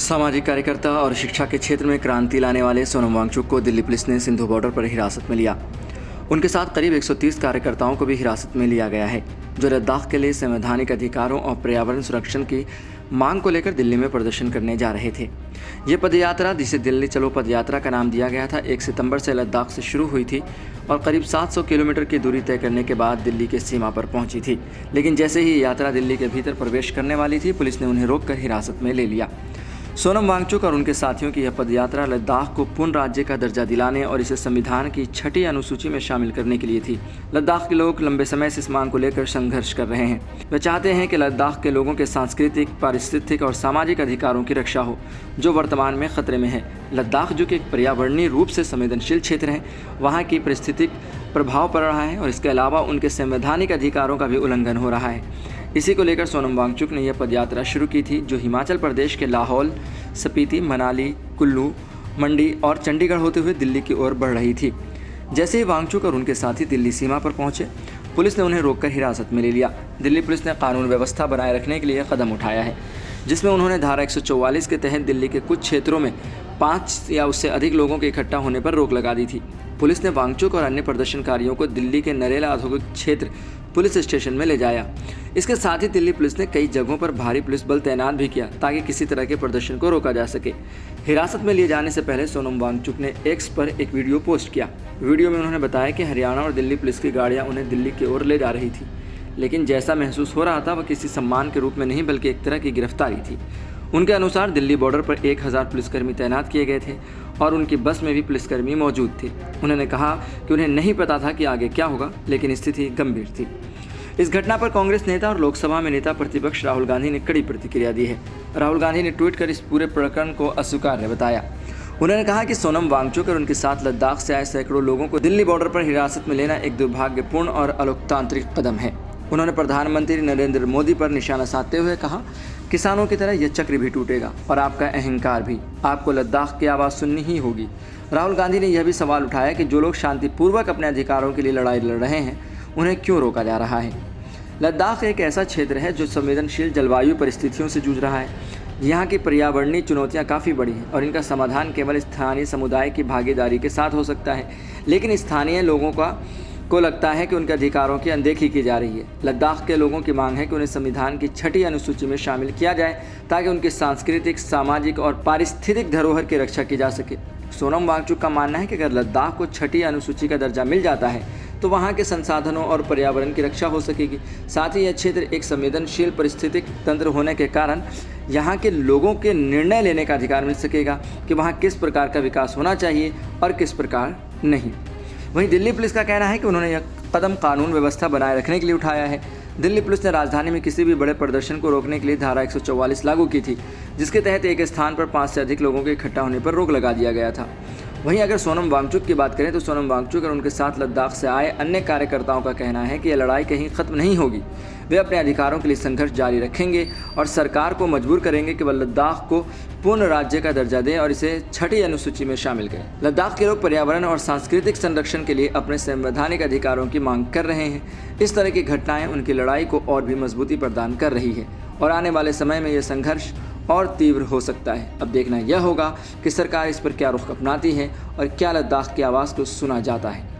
सामाजिक कार्यकर्ता और शिक्षा के क्षेत्र में क्रांति लाने वाले सोनम वांगचुक को दिल्ली पुलिस ने सिंधु बॉर्डर पर हिरासत में लिया। उनके साथ करीब 130 कार्यकर्ताओं को भी हिरासत में लिया गया है, जो लद्दाख के लिए संवैधानिक अधिकारों और पर्यावरण संरक्षण की मांग को लेकर दिल्ली में प्रदर्शन करने जा रहे थे। ये पदयात्रा, जिसे दिल्ली चलो पदयात्रा का नाम दिया गया था, 1 सितंबर से लद्दाख से शुरू हुई थी और करीब 700 किलोमीटर की दूरी तय करने के बाद दिल्ली के सीमा पर पहुंची थी। लेकिन जैसे ही यात्रा दिल्ली के भीतर प्रवेश करने वाली थी, पुलिस ने उन्हें रोककर हिरासत में ले लिया। सोनम वांगचुक और उनके साथियों की यह पदयात्रा लद्दाख को पूर्ण राज्य का दर्जा दिलाने और इसे संविधान की 6ठी अनुसूची में शामिल करने के लिए थी। लद्दाख के लोग लंबे समय से इस मांग को लेकर संघर्ष कर रहे हैं। वे चाहते हैं कि लद्दाख के लोगों के सांस्कृतिक, पारिस्थितिक और सामाजिक अधिकारों की रक्षा हो, जो वर्तमान में खतरे में है। लद्दाख, जो कि एक पर्यावरणीय रूप से संवेदनशील क्षेत्र है, वहाँ की परिस्थितिक प्रभाव पड़ रहा है और इसके अलावा उनके संवैधानिक अधिकारों का भी उल्लंघन हो रहा है। इसी को लेकर सोनम वांगचुक ने यह पदयात्रा शुरू की थी, जो हिमाचल प्रदेश के लाहौल, स्पीति, मनाली, कुल्लू, मंडी और चंडीगढ़ होते हुए दिल्ली की ओर बढ़ रही थी। जैसे ही वांगचुक और उनके साथी दिल्ली सीमा पर पहुंचे, पुलिस ने उन्हें रोककर हिरासत में ले लिया। दिल्ली पुलिस ने कानून व्यवस्था बनाए रखने के लिए कदम उठाया है, जिसमें उन्होंने धारा 144 के तहत दिल्ली के कुछ क्षेत्रों में 5 या उससे अधिक लोगों के इकट्ठा होने पर रोक लगा दी थी। पुलिस ने वांगचुक और अन्य प्रदर्शनकारियों को दिल्ली के नरेला औद्योगिक क्षेत्र पुलिस स्टेशन में ले जाया। इसके साथ ही दिल्ली पुलिस ने कई जगहों पर भारी पुलिस बल तैनात भी किया, ताकि किसी तरह के प्रदर्शन को रोका जा सके। हिरासत में लिए जाने से पहले सोनम वांगचुक ने एक्स पर एक वीडियो पोस्ट किया। वीडियो में उन्होंने बताया कि हरियाणा और दिल्ली पुलिस की गाड़ियां उन्हें दिल्ली की ओर ले जा रही थी, लेकिन जैसा महसूस हो रहा था वह किसी सम्मान के रूप में नहीं, बल्कि एक तरह की गिरफ्तारी थी। उनके अनुसार दिल्ली बॉर्डर पर 1000 पुलिसकर्मी तैनात किए गए थे और उनकी बस में भी पुलिसकर्मी मौजूद थे। उन्होंने कहा कि उन्हें नहीं पता था कि आगे क्या होगा, लेकिन स्थिति गंभीर थी। इस घटना पर कांग्रेस नेता और लोकसभा में नेता प्रतिपक्ष राहुल गांधी ने कड़ी प्रतिक्रिया दी है। राहुल गांधी ने ट्वीट कर इस पूरे प्रकरण को अस्वीकार्य बताया। उन्होंने कहा कि सोनम वांगचुक और उनके साथ लद्दाख से आए सैकड़ों लोगों को दिल्ली बॉर्डर पर हिरासत में लेना एक दुर्भाग्यपूर्ण और अलोकतांत्रिक कदम है। उन्होंने प्रधानमंत्री नरेंद्र मोदी पर निशाना साधते हुए कहा, किसानों की तरह यह चक्र भी टूटेगा और आपका अहंकार भी। आपको लद्दाख की आवाज़ सुननी ही होगी। राहुल गांधी ने यह भी सवाल उठाया कि जो लोग शांतिपूर्वक अपने अधिकारों के लिए लड़ाई लड़ रहे हैं, उन्हें क्यों रोका जा रहा है। लद्दाख एक ऐसा क्षेत्र है जो संवेदनशील जलवायु परिस्थितियों से जूझ रहा है। यहाँ की पर्यावरणीय चुनौतियाँ काफ़ी बड़ी हैं और इनका समाधान केवल स्थानीय समुदाय की भागीदारी के साथ हो सकता है। लेकिन स्थानीय लोगों को लगता है कि उनके अधिकारों की अनदेखी की जा रही है। लद्दाख के लोगों की मांग है कि उन्हें संविधान की 6ठी अनुसूची में शामिल किया जाए, ताकि उनकी सांस्कृतिक, सामाजिक और पारिस्थितिक धरोहर की रक्षा की जा सके। सोनम वांगचुक का मानना है कि अगर लद्दाख को 6ठी अनुसूची का दर्जा मिल जाता है, तो वहाँ के संसाधनों और पर्यावरण की रक्षा हो सकेगी। साथ ही यह क्षेत्र एक संवेदनशील परिस्थितिक तंत्र होने के कारण यहाँ के लोगों के निर्णय लेने का अधिकार मिल सकेगा कि वहाँ किस प्रकार का विकास होना चाहिए और किस प्रकार नहीं। वहीं दिल्ली पुलिस का कहना है कि उन्होंने यह कदम कानून व्यवस्था बनाए रखने के लिए उठाया है। दिल्ली पुलिस ने राजधानी में किसी भी बड़े प्रदर्शन को रोकने के लिए धारा 144 लागू की थी, जिसके तहत एक स्थान पर 5 से अधिक लोगों के इकट्ठा होने पर रोक लगा दिया गया था। वहीं अगर सोनम वांगचुक की बात करें तो सोनम वांगचुक और उनके साथ लद्दाख से आए अन्य कार्यकर्ताओं का कहना है कि यह लड़ाई कहीं खत्म नहीं होगी। वे अपने अधिकारों के लिए संघर्ष जारी रखेंगे और सरकार को मजबूर करेंगे कि वह लद्दाख को पूर्ण राज्य का दर्जा दें और इसे 6ठी अनुसूची में शामिल करें। लद्दाख के लोग पर्यावरण और सांस्कृतिक संरक्षण के लिए अपने संवैधानिक अधिकारों की मांग कर रहे हैं। इस तरह की घटनाएं उनकी लड़ाई को और भी मजबूती प्रदान कर रही है और आने वाले समय में यह संघर्ष और तीव्र हो सकता है। अब देखना यह होगा कि सरकार इस पर क्या रुख अपनाती है और क्या लद्दाख की आवाज़ को सुना जाता है।